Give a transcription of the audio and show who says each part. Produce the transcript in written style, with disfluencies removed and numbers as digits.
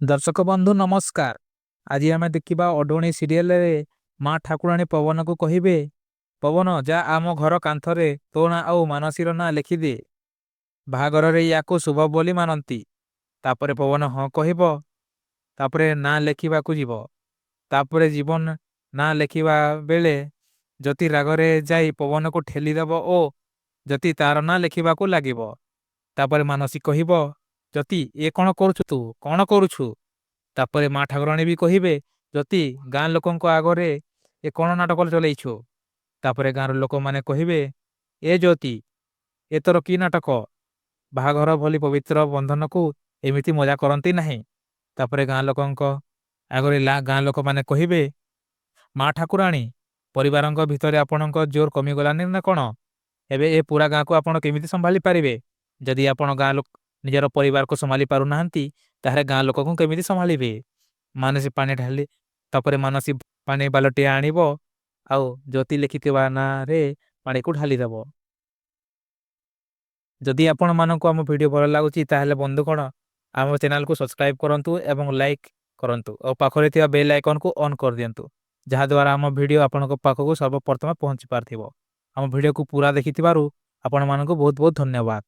Speaker 1: दर्शक बंधु नमस्कार। आज आम देखा ओडोणी सीरियल रे माँ ठाकुराणी पवन को कहे पवन जा आम घर कांथरे तो ना आउ मानसीर ना लिखिदे बाहागर या शुभ बोली मानती। तापरे पवन हाँ कहब तापरे ना लेखिबा को जीव तापरे जीवन ना लेखिबा बेले जति रागरे जाई पवन को ठेलीदेव ओ जति तार ना लेखिबा को लागिब। तापरे मानसी कहब जति ए कौन करुछु तू कौन करुछु। तापरे माँ ठाकुराणी भी कहिबे जति गाँ लोकंक आगरे ए कौन नाटक चलैछु। तापरे गाँर लोक माने कहिबे ए ज्योति ए तोर की नाटक बाहाघर भली पवित्र बंधन को एमिति मजा करती नहीं। तापरे गाँ लोकंक आगरे गाँ लोक माने कहिबे माँ ठाकुराणी परिवारंक भितरे आपणक जोर कमिगलानी ना कौन एबे ए पूरा गाँ को आपण केमिति संभाली पारिबे। जदि आपण गाँ लोक निजर परिवार को संभाली पारु नाहंती ताहरे गाँ लोक को केमिति संभालिबे। मानसी पानी ढाली तापरे मानसी पानी बालटी आनिबो आउ ज्योति लिखिथिबा ना रे पानी को ढाली देबो। जदि आपण माननको आम वीडियो भल लागुची ताहले बंधुगण आम चैनल को सब्सक्राइब करंतु एवं लाइक करंतु और पाखरे थिबा बेल आइकन को ऑन कर दियंतु जहा द्वारा आम वीडियो आपनको पाखको सर्वप्रथम पहुंची पारथिबो। आम वीडियो को पूरा देखिथिबारु आपण मानको बहुत बहुत धन्यवाद।